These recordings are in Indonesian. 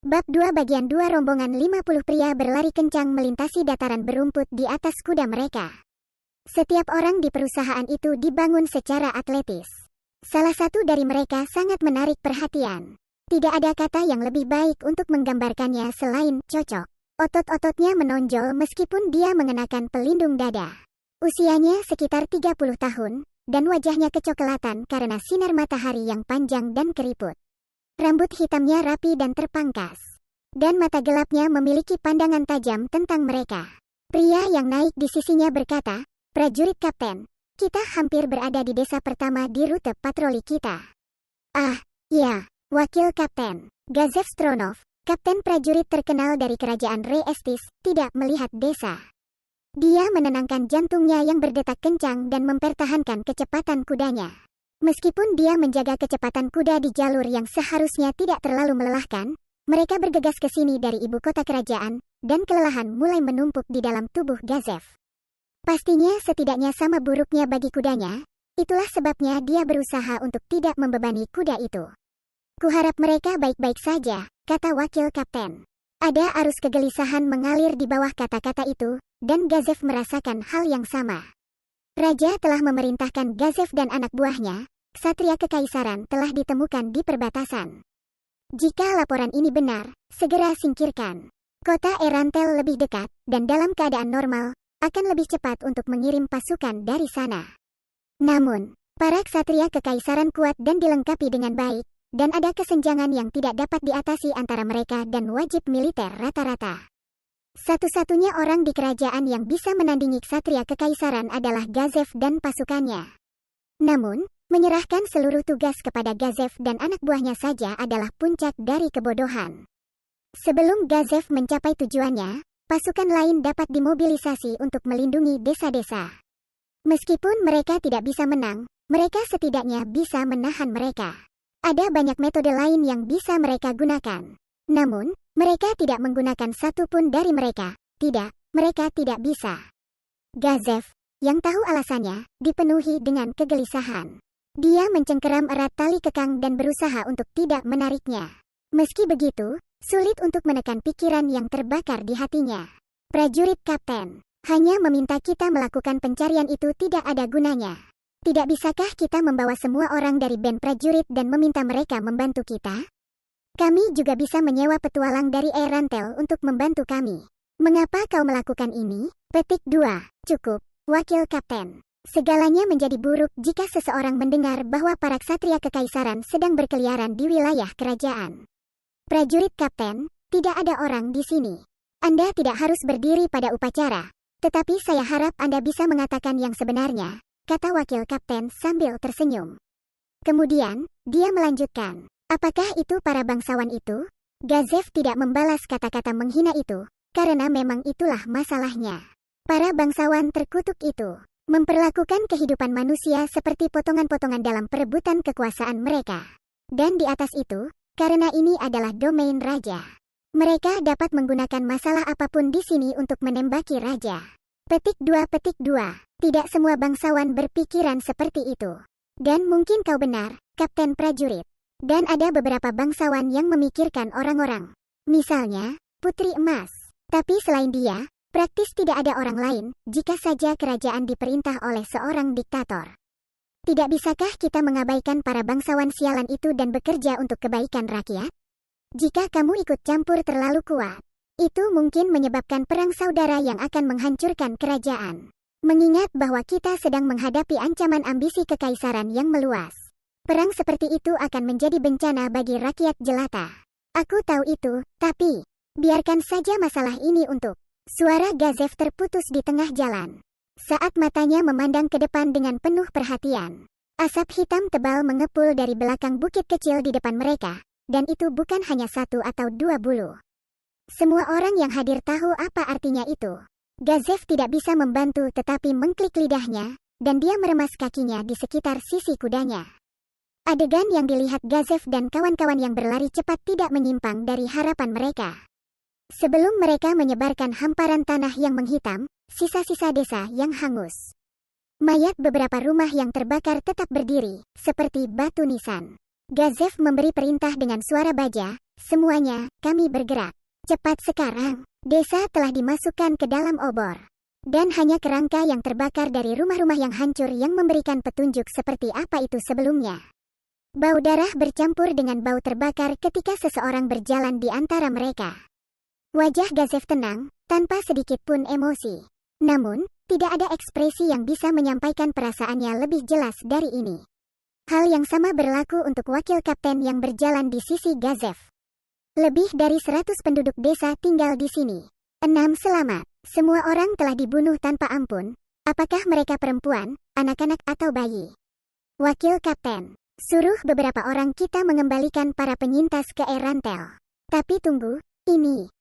Bab 2 Bagian 2 Rombongan 50 pria berlari kencang melintasi dataran berumput di atas kuda mereka. Setiap orang di perusahaan itu dibangun secara atletis. Salah satu dari mereka sangat menarik perhatian. Tidak ada kata yang lebih baik untuk menggambarkannya selain cocok. Otot-ototnya menonjol meskipun dia mengenakan pelindung dada. Usianya sekitar 30 tahun, dan wajahnya kecoklatan karena sinar matahari yang panjang dan keriput. Rambut hitamnya rapi dan terpangkas. Dan mata gelapnya memiliki pandangan tajam tentang mereka. Pria yang naik di sisinya berkata, "Prajurit Kapten, kita hampir berada di desa pertama di rute patroli kita." "Ah, ya, Wakil Kapten." Gazev Stronov, kapten prajurit terkenal dari kerajaan Reestis, tidak melihat desa. Dia menenangkan jantungnya yang berdetak kencang dan mempertahankan kecepatan kudanya. Meskipun dia menjaga kecepatan kuda di jalur yang seharusnya tidak terlalu melelahkan, mereka bergegas ke sini dari ibu kota kerajaan, dan kelelahan mulai menumpuk di dalam tubuh Gazev. Pastinya setidaknya sama buruknya bagi kudanya, itulah sebabnya dia berusaha untuk tidak membebani kuda itu. "Kuharap mereka baik-baik saja," kata Wakil Kapten. Ada arus kegelisahan mengalir di bawah kata-kata itu, dan Gazev merasakan hal yang sama. Raja telah memerintahkan Gazev dan anak buahnya, ksatria kekaisaran telah ditemukan di perbatasan. Jika laporan ini benar, segera singkirkan. Kota Erantel lebih dekat, dan dalam keadaan normal, akan lebih cepat untuk mengirim pasukan dari sana. Namun, para ksatria kekaisaran kuat dan dilengkapi dengan baik, dan ada kesenjangan yang tidak dapat diatasi antara mereka dan wajib militer rata-rata. Satu-satunya orang di kerajaan yang bisa menandingi ksatria kekaisaran adalah Gazev dan pasukannya. Namun, menyerahkan seluruh tugas kepada Gazev dan anak buahnya saja adalah puncak dari kebodohan. Sebelum Gazev mencapai tujuannya, pasukan lain dapat dimobilisasi untuk melindungi desa-desa. Meskipun mereka tidak bisa menang, mereka setidaknya bisa menahan mereka. Ada banyak metode lain yang bisa mereka gunakan. Namun, mereka tidak menggunakan satu pun dari mereka. Tidak, mereka tidak bisa. Gazev, yang tahu alasannya, dipenuhi dengan kegelisahan. Dia mencengkeram erat tali kekang dan berusaha untuk tidak menariknya. Meski begitu, sulit untuk menekan pikiran yang terbakar di hatinya. "Prajurit Kapten, hanya meminta kita melakukan pencarian itu tidak ada gunanya. Tidak bisakah kita membawa semua orang dari band prajurit dan meminta mereka membantu kita? Kami juga bisa menyewa petualang dari Erantel untuk membantu kami. Mengapa kau melakukan ini?" Petik 2. Cukup, Wakil Kapten. Segalanya menjadi buruk jika seseorang mendengar bahwa para ksatria kekaisaran sedang berkeliaran di wilayah kerajaan. "Prajurit Kapten, tidak ada orang di sini. Anda tidak harus berdiri pada upacara, tetapi saya harap Anda bisa mengatakan yang sebenarnya," kata Wakil Kapten sambil tersenyum. Kemudian, dia melanjutkan, "Apakah itu para bangsawan itu?" Gazev tidak membalas kata-kata menghina itu, karena memang itulah masalahnya. Para bangsawan terkutuk itu memperlakukan kehidupan manusia seperti potongan-potongan dalam perebutan kekuasaan mereka. Dan di atas itu, karena ini adalah domain raja, mereka dapat menggunakan masalah apapun di sini untuk menembaki raja. Petik 2. Tidak semua bangsawan berpikiran seperti itu. Dan mungkin kau benar, Kapten Prajurit. Dan ada beberapa bangsawan yang memikirkan orang-orang. Misalnya, Putri Emas. Tapi selain dia, praktis tidak ada orang lain, jika saja kerajaan diperintah oleh seorang diktator. Tidak bisakah kita mengabaikan para bangsawan sialan itu dan bekerja untuk kebaikan rakyat? Jika kamu ikut campur terlalu kuat, itu mungkin menyebabkan perang saudara yang akan menghancurkan kerajaan. Mengingat bahwa kita sedang menghadapi ancaman ambisi kekaisaran yang meluas. Perang seperti itu akan menjadi bencana bagi rakyat jelata. Aku tahu itu, tapi biarkan saja masalah ini untuk... Suara Gazev terputus di tengah jalan. Saat matanya memandang ke depan dengan penuh perhatian. Asap hitam tebal mengepul dari belakang bukit kecil di depan mereka, dan itu bukan hanya satu atau dua bulu. Semua orang yang hadir tahu apa artinya itu. Gazev tidak bisa membantu tetapi mengklik lidahnya, dan dia meremas kakinya di sekitar sisi kudanya. Adegan yang dilihat Gazev dan kawan-kawan yang berlari cepat tidak menyimpang dari harapan mereka. Sebelum mereka menyebarkan hamparan tanah yang menghitam, sisa-sisa desa yang hangus. Mayat beberapa rumah yang terbakar tetap berdiri, seperti batu nisan. Gazev memberi perintah dengan suara baja, Semuanya, kami bergerak. Cepat sekarang, desa telah dimasukkan ke dalam obor. Dan hanya kerangka yang terbakar dari rumah-rumah yang hancur yang memberikan petunjuk seperti apa itu sebelumnya. Bau darah bercampur dengan bau terbakar ketika seseorang berjalan di antara mereka. Wajah Gazef tenang, tanpa sedikit pun emosi. Namun, tidak ada ekspresi yang bisa menyampaikan perasaannya lebih jelas dari ini. Hal yang sama berlaku untuk wakil kapten yang berjalan di sisi Gazef. Lebih dari 100 penduduk desa tinggal di sini. 6 selamat. Semua orang telah dibunuh tanpa ampun. Apakah mereka perempuan, anak-anak atau bayi? Wakil kapten, suruh beberapa orang kita mengembalikan para penyintas ke Erantel. Tapi tunggu,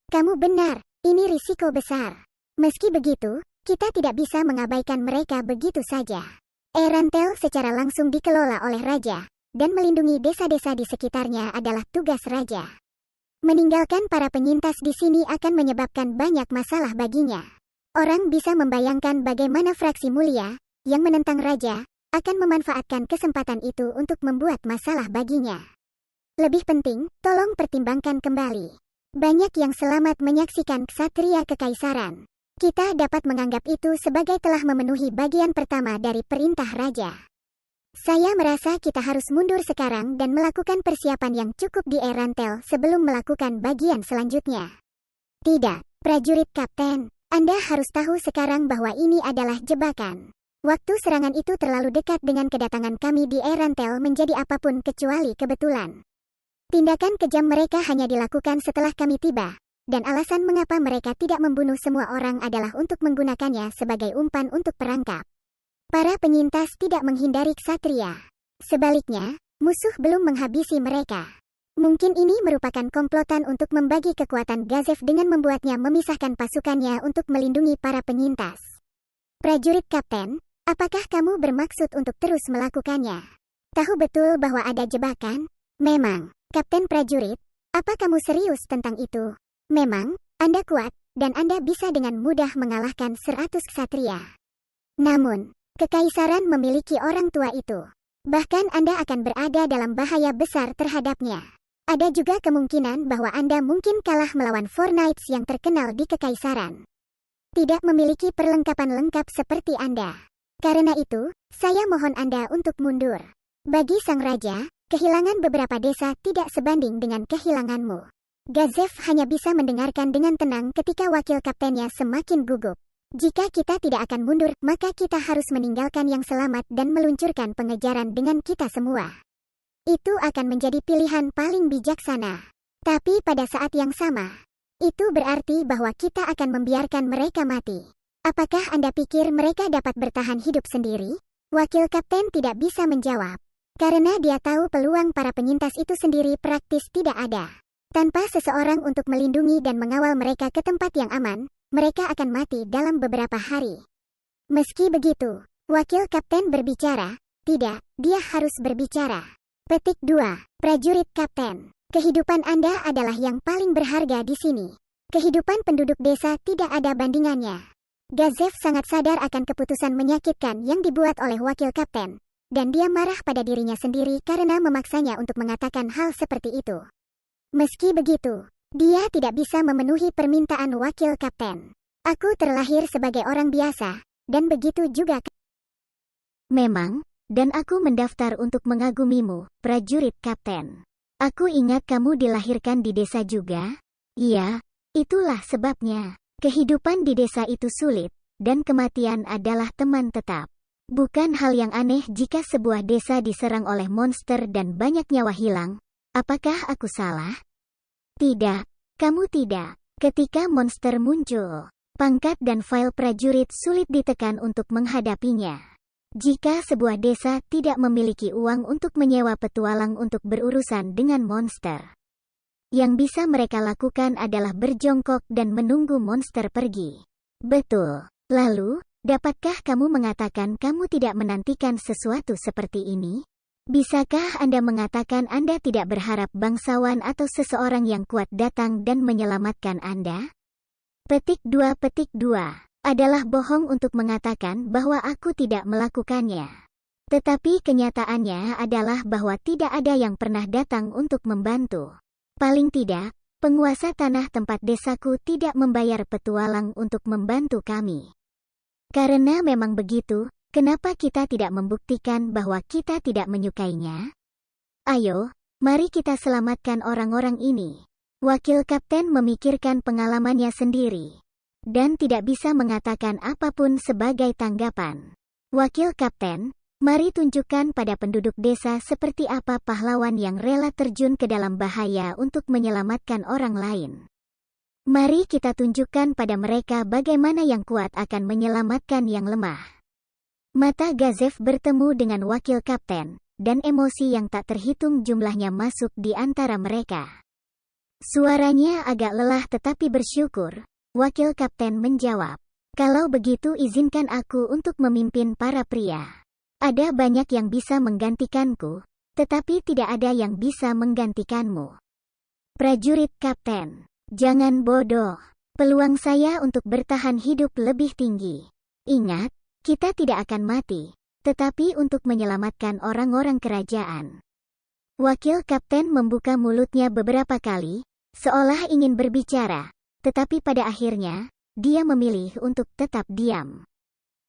kamu benar, ini risiko besar. Meski begitu, kita tidak bisa mengabaikan mereka begitu saja. Erantel secara langsung dikelola oleh raja, dan melindungi desa-desa di sekitarnya adalah tugas raja. Meninggalkan para penyintas di sini akan menyebabkan banyak masalah baginya. Orang bisa membayangkan bagaimana fraksi mulia, yang menentang raja, akan memanfaatkan kesempatan itu untuk membuat masalah baginya. Lebih penting, tolong pertimbangkan kembali. Banyak yang selamat menyaksikan ksatria kekaisaran. Kita dapat menganggap itu sebagai telah memenuhi bagian pertama dari perintah raja. Saya merasa kita harus mundur sekarang dan melakukan persiapan yang cukup di Erantel sebelum melakukan bagian selanjutnya. Tidak, prajurit kapten, Anda harus tahu sekarang bahwa ini adalah jebakan. Waktu serangan itu terlalu dekat dengan kedatangan kami di Erantel menjadi apapun kecuali kebetulan. Tindakan kejam mereka hanya dilakukan setelah kami tiba, dan alasan mengapa mereka tidak membunuh semua orang adalah untuk menggunakannya sebagai umpan untuk perangkap. Para penyintas tidak menghindari ksatria. Sebaliknya, musuh belum menghabisi mereka. Mungkin ini merupakan komplotan untuk membagi kekuatan Gazef dengan membuatnya memisahkan pasukannya untuk melindungi para penyintas. Prajurit kapten, apakah kamu bermaksud untuk terus melakukannya? Tahu betul bahwa ada jebakan? Memang. Kapten prajurit, apa kamu serius tentang itu? Memang, Anda kuat, dan Anda bisa dengan mudah mengalahkan 100 ksatria. Namun, kekaisaran memiliki orang tua itu. Bahkan Anda akan berada dalam bahaya besar terhadapnya. Ada juga kemungkinan bahwa Anda mungkin kalah melawan Four Knights yang terkenal di kekaisaran. Tidak memiliki perlengkapan lengkap seperti Anda. Karena itu, saya mohon Anda untuk mundur. Bagi sang raja, kehilangan beberapa desa tidak sebanding dengan kehilanganmu. Gazef hanya bisa mendengarkan dengan tenang ketika wakil kaptennya semakin gugup. Jika kita tidak akan mundur, maka kita harus meninggalkan yang selamat dan meluncurkan pengejaran dengan kita semua. Itu akan menjadi pilihan paling bijaksana. Tapi pada saat yang sama, itu berarti bahwa kita akan membiarkan mereka mati. Apakah Anda pikir mereka dapat bertahan hidup sendiri? Wakil kapten tidak bisa menjawab. Karena dia tahu peluang para penyintas itu sendiri praktis tidak ada. Tanpa seseorang untuk melindungi dan mengawal mereka ke tempat yang aman, mereka akan mati dalam beberapa hari. Meski begitu, wakil kapten berbicara. Tidak, dia harus berbicara. Petik 2. Prajurit kapten. Kehidupan Anda adalah yang paling berharga di sini. Kehidupan penduduk desa tidak ada bandingannya. Gazef sangat sadar akan keputusan menyakitkan yang dibuat oleh wakil kapten. Dan dia marah pada dirinya sendiri karena memaksanya untuk mengatakan hal seperti itu. Meski begitu, dia tidak bisa memenuhi permintaan wakil kapten. Aku terlahir sebagai orang biasa, dan begitu juga. Memang, dan aku mendaftar untuk mengagumimu, prajurit kapten. Aku ingat kamu dilahirkan di desa juga. Iya, itulah sebabnya. Kehidupan di desa itu sulit, dan kematian adalah teman tetap. Bukan hal yang aneh jika sebuah desa diserang oleh monster dan banyak nyawa hilang. Apakah aku salah? Tidak, kamu tidak. Ketika monster muncul, pangkat dan file prajurit sulit ditekan untuk menghadapinya. Jika sebuah desa tidak memiliki uang untuk menyewa petualang untuk berurusan dengan monster, yang bisa mereka lakukan adalah berjongkok dan menunggu monster pergi. Betul. Lalu, dapatkah kamu mengatakan kamu tidak menantikan sesuatu seperti ini? Bisakah Anda mengatakan Anda tidak berharap bangsawan atau seseorang yang kuat datang dan menyelamatkan Anda? Petik 2 adalah bohong untuk mengatakan bahwa aku tidak melakukannya. Tetapi kenyataannya adalah bahwa tidak ada yang pernah datang untuk membantu. Paling tidak, penguasa tanah tempat desaku tidak membayar petualang untuk membantu kami. Karena memang begitu, kenapa kita tidak membuktikan bahwa kita tidak menyukainya? Ayo, mari kita selamatkan orang-orang ini. Wakil kapten memikirkan pengalamannya sendiri dan tidak bisa mengatakan apapun sebagai tanggapan. Wakil kapten, mari tunjukkan pada penduduk desa seperti apa pahlawan yang rela terjun ke dalam bahaya untuk menyelamatkan orang lain. Mari kita tunjukkan pada mereka bagaimana yang kuat akan menyelamatkan yang lemah. Mata Gazef bertemu dengan wakil kapten, dan emosi yang tak terhitung jumlahnya masuk di antara mereka. Suaranya agak lelah tetapi bersyukur. Wakil kapten menjawab, "Kalau begitu izinkan aku untuk memimpin para pria. Ada banyak yang bisa menggantikanku, tetapi tidak ada yang bisa menggantikanmu." Prajurit kapten, jangan bodoh. Peluang saya untuk bertahan hidup lebih tinggi. Ingat, kita tidak akan mati, tetapi untuk menyelamatkan orang-orang kerajaan. Wakil kapten membuka mulutnya beberapa kali, seolah ingin berbicara. Tetapi pada akhirnya, dia memilih untuk tetap diam.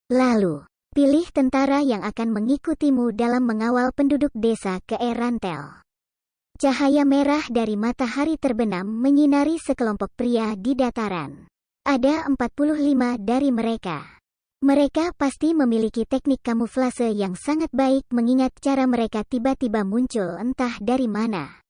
Lalu, pilih tentara yang akan mengikutimu dalam mengawal penduduk desa ke Erantel. Cahaya merah dari matahari terbenam menyinari sekelompok pria di dataran. Ada 45 dari mereka. Mereka pasti memiliki teknik kamuflase yang sangat baik mengingat cara mereka tiba-tiba muncul entah dari mana.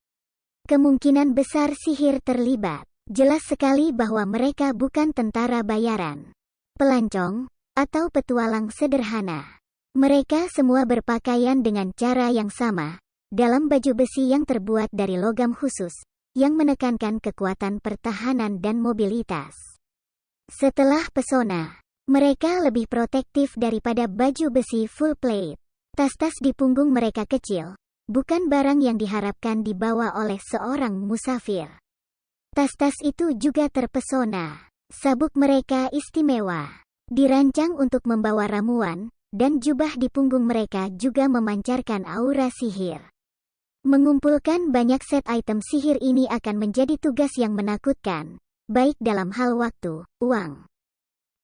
Kemungkinan besar sihir terlibat. Jelas sekali bahwa mereka bukan tentara bayaran, pelancong, atau petualang sederhana. Mereka semua berpakaian dengan cara yang sama, dalam baju besi yang terbuat dari logam khusus, yang menekankan kekuatan pertahanan dan mobilitas. Setelah pesona, mereka lebih protektif daripada baju besi full plate. Tas-tas di punggung mereka kecil, bukan barang yang diharapkan dibawa oleh seorang musafir. Tas-tas itu juga terpesona. Sabuk mereka istimewa, dirancang untuk membawa ramuan, dan jubah di punggung mereka juga memancarkan aura sihir. Mengumpulkan banyak set item sihir ini akan menjadi tugas yang menakutkan, baik dalam hal waktu, uang,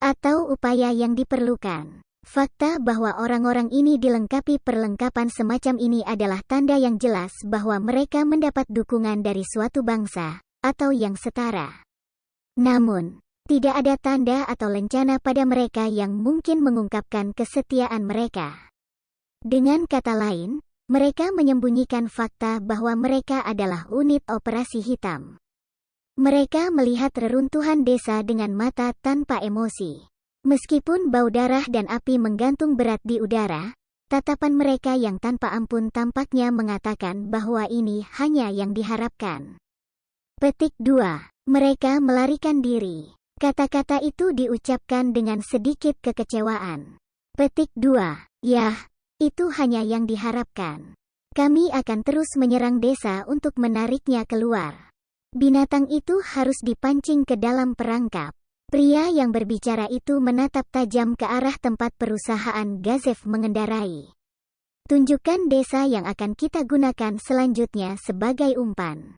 atau upaya yang diperlukan. Fakta bahwa orang-orang ini dilengkapi perlengkapan semacam ini adalah tanda yang jelas bahwa mereka mendapat dukungan dari suatu bangsa, atau yang setara. Namun, tidak ada tanda atau lencana pada mereka yang mungkin mengungkapkan kesetiaan mereka. Dengan kata lain, mereka menyembunyikan fakta bahwa mereka adalah unit operasi hitam. Mereka melihat reruntuhan desa dengan mata tanpa emosi. Meskipun bau darah dan api menggantung berat di udara, tatapan mereka yang tanpa ampun tampaknya mengatakan bahwa ini hanya yang diharapkan. Petik 2. Mereka melarikan diri. Kata-kata itu diucapkan dengan sedikit kekecewaan. Petik 2. Yah, itu hanya yang diharapkan. Kami akan terus menyerang desa untuk menariknya keluar. Binatang itu harus dipancing ke dalam perangkap. Pria yang berbicara itu menatap tajam ke arah tempat perusahaan Gazef mengendarai. Tunjukkan desa yang akan kita gunakan selanjutnya sebagai umpan.